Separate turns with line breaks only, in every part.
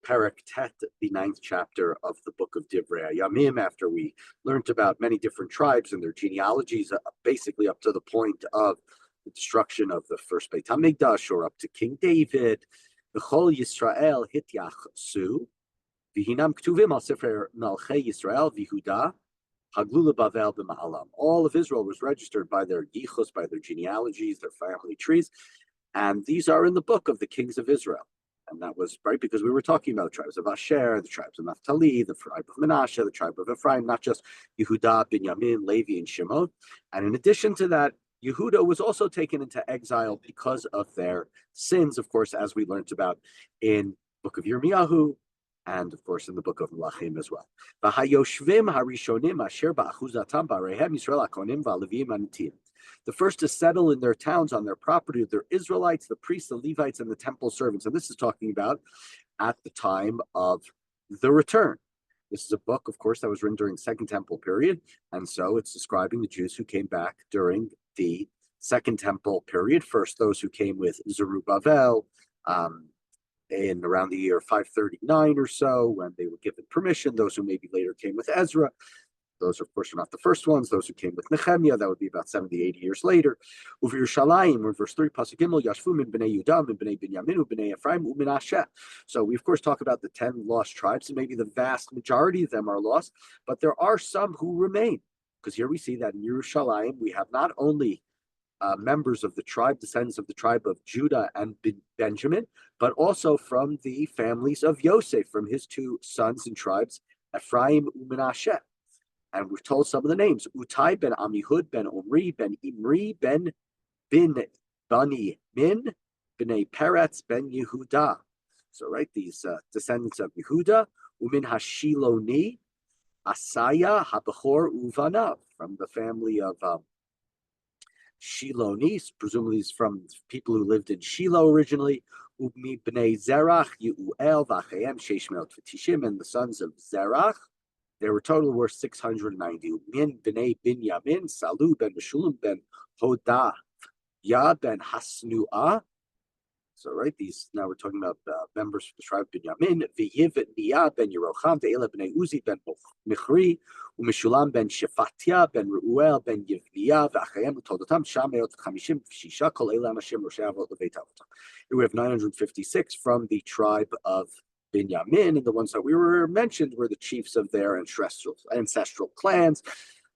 Perek Tet, the ninth chapter of the book of Divrei Hayamim, after we learned about many different tribes and their genealogies, basically up to the point of the destruction of the first Beit HaMikdash, or up to King David. V'chol Yisrael hityachsu, v'hinam ktuvim al sefer Melchei Yisrael v'Yehuda, Haglula Bavel b'Ma'alam. All of Israel was registered by their yichus, by their genealogies, their family trees, and these are in the book of the kings of Israel. And that was right because we were talking about the tribes of Asher, the tribes of Naphtali, the tribe of Manasseh, the tribe of Ephraim, not just Yehuda, Binyamin, Levi, and Shimon. And in addition to that, Yehuda was also taken into exile because of their sins, of course, as we learned about in the book of Yirmiyahu, and of course in the book of Melachim as well. The first to settle in their towns on their property, they're Israelites, the priests, the Levites, and the temple servants. And this is talking about at the time of the return. This is a book, of course, that was written during the Second Temple period. And so it's describing the Jews who came back during the Second Temple period. First, those who came with Zerubbabel, in around the year 539 or so, when they were given permission. Those who maybe later came with Ezra. Those, of course, are not the first ones. Those who came with Nehemiah, that would be about 70, 80 years later. Uv Yerushalayim, in verse 3, Pasuk Gimel, Yashvu min b'nei Yudah, min b'nei Binyamin, b'nei Ephraim, u'min Asher. So we, of course, talk about the 10 lost tribes, and maybe the vast majority of them are lost, but there are some who remain. Because here we see that in Yerushalayim, we have not only members of the tribe, descendants of the tribe of Judah and Benjamin, but also from the families of Yosef, from his two sons and tribes, Ephraim and Manasseh. And we're told some of the names: Utai ben Amihud ben Omri ben Imri ben Bani Min b'nei Peretz ben Yehuda. So, right, these descendants of Yehuda, Umin Hashiloni, Asaya Habachor Uvanav, from the family of Shiloni, presumably from people who lived in Shiloh originally. Ubmi b'nei Zerach, Yu'el, V'acheim, Sheshmel, Tishim, and the sons of Zerach. There were total were 690. Min b'nei Binyamin, Salu ben Meshulam ben Hodah, Ya ben Hasnuah. So, right, these, now we're talking about members of the tribe of Binyamin. V'yiv Niyah ben Yerocham, Ve'ela b'nei Uzi ben Michri, U'Mishulam ben Shefatia ben Reuel ben Yivniyah, V'achayem L'todotam, Shameot Chamishim Shisha, Kol Elam Hashem Roshei Avot Leveit Avotam. Here we have 956 from the tribe of Binyamin, and the ones that we were mentioned were the chiefs of their ancestral clans.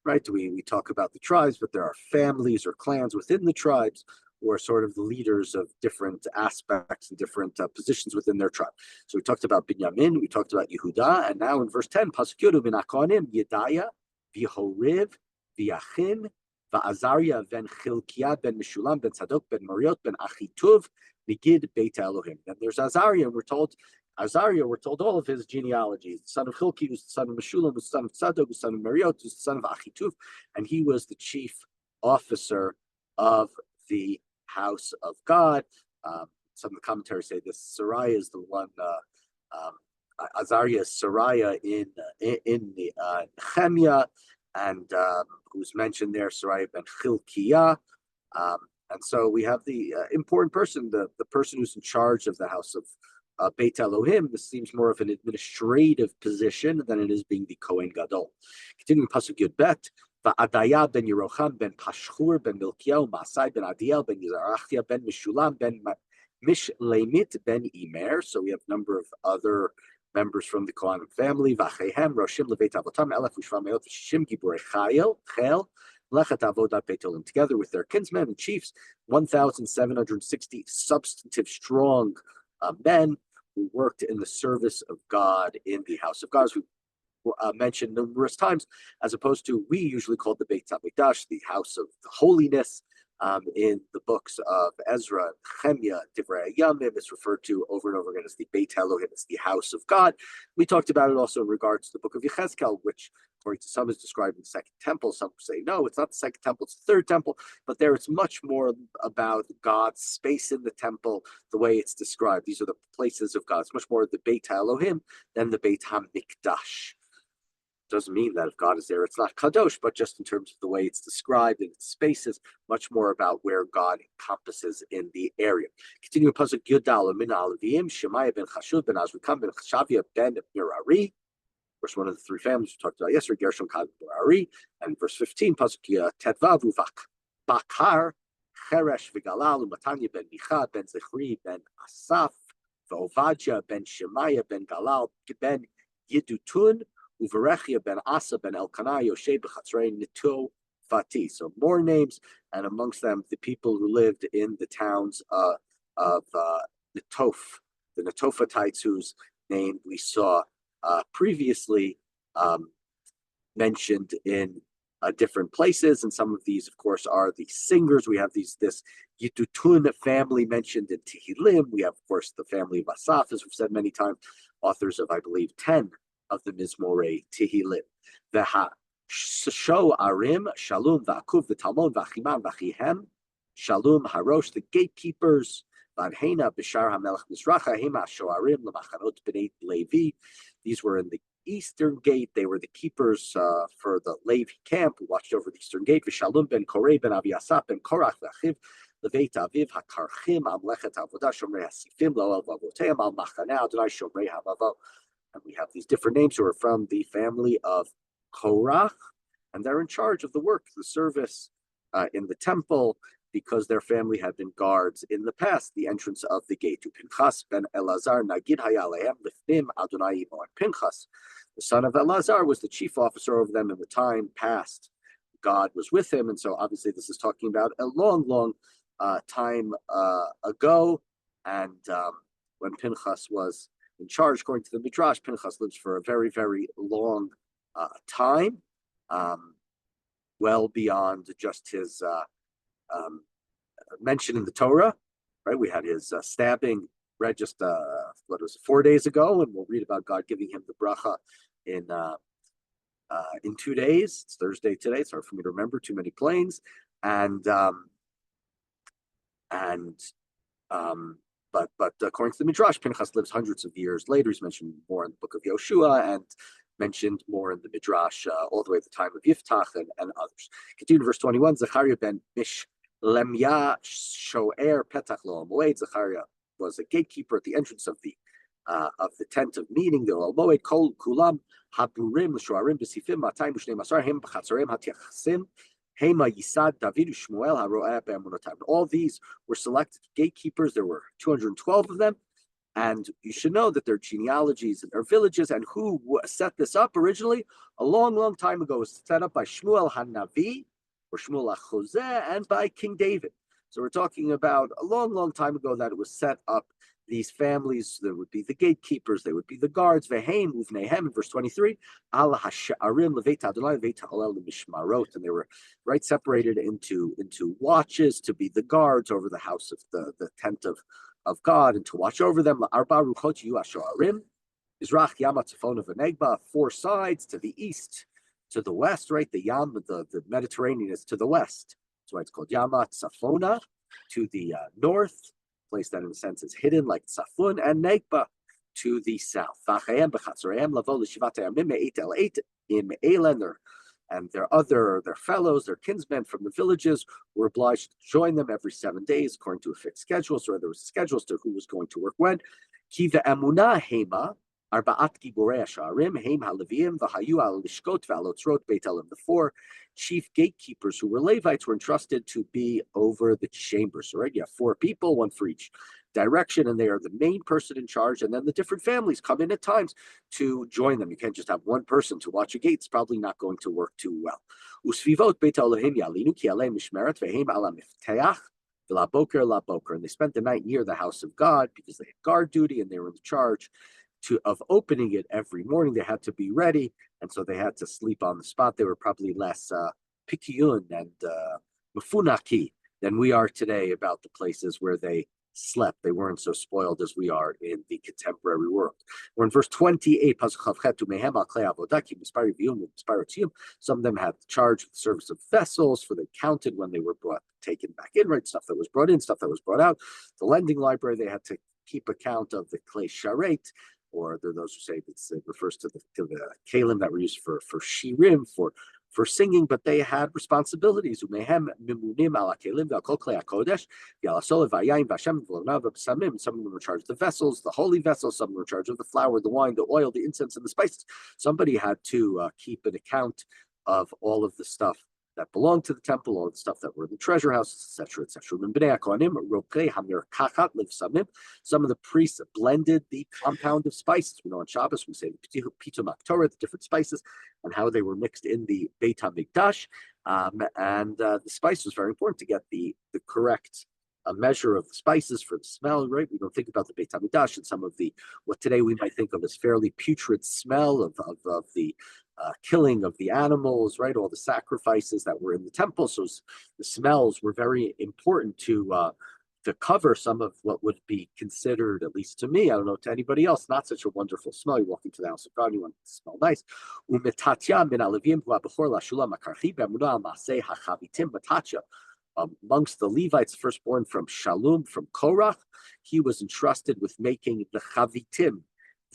Right, we talk about the tribes, but there are families or clans within the tribes, or sort of the leaders of different aspects and different positions within their tribe. So we talked about Binyamin, we talked about Yehuda, and now in verse 10, Pasuk Yudu bin Akonim, Yedaya, V'Horiv, V'Yachin, V'Azariah, Ben Chilkiah, Ben Meshulam, Ben Tzadok, Ben Mariot, Ben Achituv, Nigid, Beit Elohim. Then there's Azariah, and we're told all of his genealogies. The son of Chilki was the son of Meshulam, was the son of Tzadok, was the son of Mariot, was the son of Achituv, and he was the chief officer of the house of God. Some of the commentaries say this Sariah is the one, Azariah is Sariah in the Nehemiah, and who's mentioned there, Sariah ben Chilkiah. And so we have the important person, the person who's in charge of the house of Beit Elohim. This seems more of an administrative position than it is being the Kohen Gadol. Continuing Pasuk Yud Bet, Va'adaya ben Yerocham ben Pashchur ben Milkiel Masai ben Adiel ben Yizarachia ben Mishulam ben Mishlemit ben Imer. So we have a number of other members from the Kohanim family. V'achehem Roshim Leveit Avotam Elef Ushvameot V'Shishim Giborei Chel Lechet Avodat Beit Elohim, together with their kinsmen and chiefs, 1,760 substantive, strong men who worked in the service of God in the house of God, as we mentioned numerous times, as opposed to, we usually call the Beit HaMikdash, the house of holiness. In the books of Ezra, Nehemiah, Divrei Hayamim, it's referred to over and over again as the Beit Elohim, it's the house of God. We talked about it also in regards to the book of Yechezkel, which, according to some, is described in the Second Temple. Some say, no, it's not the Second Temple, it's the Third Temple. But there it's much more about God's space in the temple, the way it's described. These are the places of God. It's much more the Beit Elohim than the Beit HaMikdash. Doesn't mean that if God is there, it's not kadosh, but just in terms of the way it's described in its spaces, much more about where God encompasses in the area. Continuing pasuk Yudal min Alevim, Shemaiah ben Chashub ben Azrikam ben Chashavia ben Merari. Verse one of the three families we talked about yesterday, Gershon, Kaleb, Merari, and verse 15, pasuk Tetvav Uvak Bakar, Cheresh v'Galal Matanya ben Micha ben Zichri ben Asaf, v'Ovadja ben Shemaiah ben Galal ben Yidutun. Uvarechia ben Asa ben Elkanah, Yoshe b'Chatzrei Nito Fati. So more names, and amongst them the people who lived in the towns of Netof, the Netophites, whose name we saw previously mentioned in different places. And some of these, of course, are the singers. We have this Yidutun family mentioned in Tehillim. We have, of course, the family of Asaph, as we've said many times, authors of, I believe, 10 of the Mizmorei Tehillim. Veha Sho Arim, Shalom Va'akuv, the Talmon V'achimam V'achihem, Shalom Harosh, the gatekeepers, Vadhena Bishar HaMelech Mizracha, Hema Sho Arim, Lamachanot B'nei Levi. These were in the eastern gate. They were the keepers for the Levi camp who watched over the eastern gate. V'Shalom ben Korei ben Aviasap ben Korach V'achiv, Leveit Aviv HaKarchim, Amlechet Avodah, Shomrei HaSifim, Lo Elvavoteim, Al Machaneh, Adonai Shomrei HaVavo. And we have these different names who are from the family of Korach, and they're in charge of the work, the service in the temple, because their family had been guards in the past, the entrance of the gate. Pinchas ben Elazar Nagid Hayalehem Lifnim Adonai Imo. And Pinchas, the son of Elazar, was the chief officer over them in the time past. God was with him, and so obviously this is talking about a long, long time ago, and when Pinchas was in charge, according to the Midrash, Pinchas lives for a very, very long time, well beyond just his mention in the Torah. Right, we had his stabbing read just 4 days ago, and we'll read about God giving him the bracha in 2 days. It's Thursday today. It's hard for me to remember. Too many planes, But according to the Midrash, Pinchas lives hundreds of years later. He's mentioned more in the book of Yoshua and mentioned more in the Midrash all the way at the time of Yiftach and others. Continue to verse 21. Zechariah ben Mishlemya Shoer Petach Lo Moed. Zechariah was a gatekeeper at the entrance of the tent of meeting. The Ol Moed Kol Kulam Haburim Shoarim B'Sifim Matayim U'Shnei Masar Hem B'Chatzarim Hatiachsim. Hema Yisad David Shmuel Haroeh Be'amunotam. All these were selected gatekeepers. There were 212 of them, and you should know that their genealogies and their villages and who set this up originally a long, long time ago was set up by Shmuel HaNavi or Shmuel HaChozeh and by King David. So we're talking about a long, long time ago that it was set up. These families, there would be the gatekeepers, they would be the guards. Veheim uvneihem in verse 23, al hasha'arim leveit Adonai leveit ha'olel mishmarot, and they were right separated into watches to be the guards over the house of the tent of God and to watch over them. Arba ruchot yu hasha'arim, Izrach Yama Tzafona v'Negba, 4 sides, to the east, to the west. Right, the Yam, the Mediterranean is to the west. That's why it's called Yama Tzafona. To the north, place that in a sense is hidden, like Safun, and Negba to the south. And their fellows, their kinsmen from the villages, were obliged to join them every 7 days according to a fixed schedule. So there was schedules to who was going to work when. Kiva Emunah Hema, Arba'at Giborei Ha'Sharim, Heim HaLeviim, V'hayu Al-Lishkot V'Alotzrot Beit Elim. The 4 chief gatekeepers who were Levites were entrusted to be over the chambers. So, right, you have 4 people, 1 for each direction, and they are the main person in charge. And then the different families come in at times to join them. You can't just have one person to watch a gate. It's probably not going to work too well. Usvivot Beit Elohim Yalinu Ki Alei Mishmeret Ve'heim Ala Mifteach V'Laboker Laboker. And they spent the night near the house of God because they had guard duty and they were in charge of opening it every morning. They had to be ready, and so they had to sleep on the spot. They were probably less pikiyun and mufunaki than we are today about the places where they slept. They weren't so spoiled as we are in the contemporary world. We're in verse 28. Some of them had charge of the service of vessels, for they counted when they were taken back in, right? Stuff that was brought in, stuff that was brought out. The lending library, they had to keep account of the clay sharet, or there are those who say it refers to the kalim that were used for shirim, for singing, but they had responsibilities. Some of them were in charge of the vessels, the holy vessels. Some were in charge of the flour, the wine, the oil, the incense, and the spices. Somebody had to keep an account of all of the stuff that belonged to the temple, all the stuff that were in the treasure houses, etc., etc. Some of the priests blended the compound of spices. We know on Shabbos we say the pitum Torah, the different spices, and how they were mixed in the Beit HaMikdash. The spice was very important to get the correct measure of the spices for the smell, right? We don't think about the Beit HaMikdash and some of the, what today we might think of as fairly putrid smell of the killing of the animals, right? All the sacrifices that were in the temple. So the smells were very important to cover some of what would be considered, at least to me, I don't know, to anybody else, not such a wonderful smell. You walk into the house of God, you want it to smell nice. Amongst the Levites, firstborn from Shalom, from Korach, he was entrusted with making the chavitim,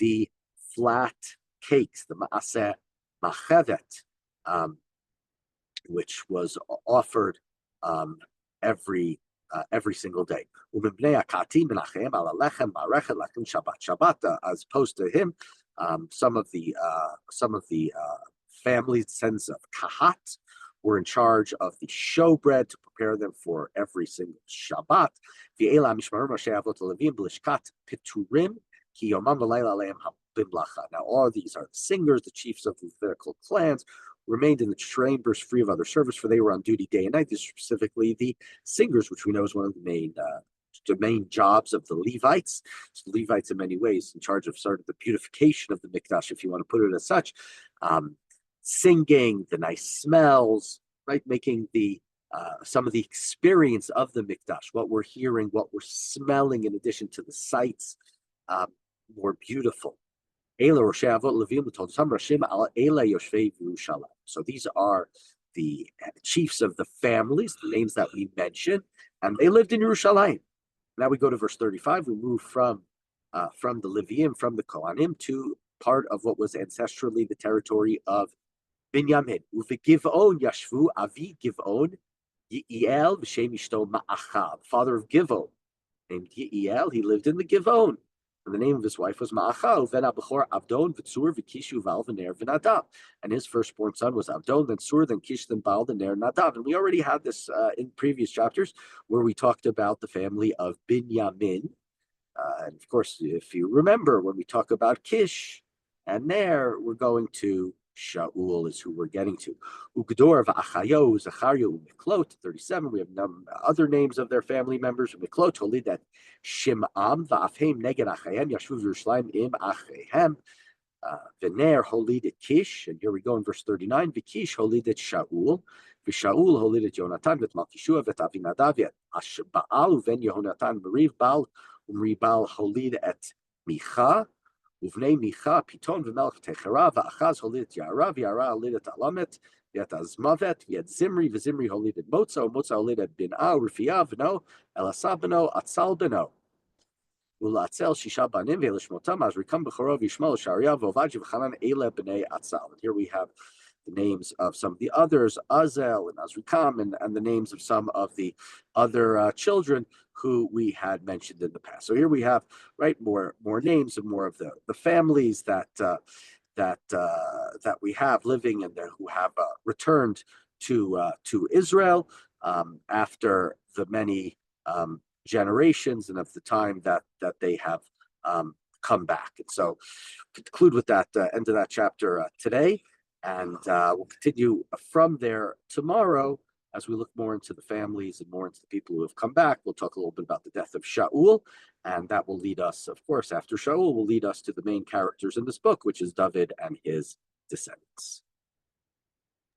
the flat cakes, the maaseh machevet, which was offered every single day. As opposed to him, some of the family sons of Kahat were in charge of the showbread to prepare them for every single Shabbat. Now, all of these are the singers, the chiefs of the Levitical clans, remained in the chambers free of other service, for they were on duty day and night. These are specifically the singers, which we know is one of the main jobs of the Levites. So the Levites, in many ways, in charge of sort of the beautification of the Mikdash, if you want to put it as such. Singing, the nice smells, right? Making the some of the experience of the Mikdash, what we're hearing, what we're smelling, in addition to the sights, more beautiful. So these are the chiefs of the families, the names that we mentioned, and they lived in Yerushalayim. Now we go to verse 35. We move from the Leviim, from the Kohanim, to part of what was ancestrally the territory of Binyamin. Uvegivon yashvu avi Givon Yiel v'shem ishto Ma'achal. The father of Givon, named Yiel, he lived in the Givon. And the name of his wife was Ma'achal. Then Abachor Avdon v'Tzur v'Kishu Val v'Ner v'Nadav. And his firstborn son was Avdon, then Tzur, then Kish, then Baal, then Ner, Nadav. And we already had this in previous chapters where we talked about the family of Binyamin. And of course, if you remember, when we talk about Kish and Ner, we're going to Shaul is who we're getting to. Ugdor v'Achayo, Zachario, Miklot, 37. We have other names of their family members. Miklot, Holid that Shim'am, v'Afhem, Neged Achayem, Yashvu Yerushalayim, Im Achayhem. V'Ner, Holid Kish, and here we go in verse 39. V'Kish, Holid Shaul, v'Shaul, Holid Yonatan, v'Malkishua, v'Avinadav, v'Ashba'al, v'Ven Yehonatan, B'Riv, Bal, Umribal, Holid et Micha. Uvnei Micha, Piton, v'Melech Techera, v'Achaz holidet Ya'ara, v'Ya'ara holidet Alamet, v'Yat Azmavet, v'Yat Zimri, v'Zimri holidet Motza, Motza holidet Bin'ah, Rufiyah b'no, Elasah b'no, Atzal b'no. Ulatzel Shisha banim v'Elishmotam, Azrikam b'Chorov, Yishmael, Shariah, v'Ovaji, v'Chanan, Ele b'nei Atzal. And here we have the names of some of the others, Azel and Azrikam, and the names of some of the other children who we had mentioned in the past. So here we have, right, more names and more of the families that we have living and who have returned to Israel after the many generations and of the time that they have come back. And so conclude with that end of that chapter today. And we'll continue from there tomorrow as we look more into the families and more into the people who have come back. We'll talk a little bit about the death of Shaul, and that will lead us, of course, after Shaul, will lead us to the main characters in this book, which is David and his descendants.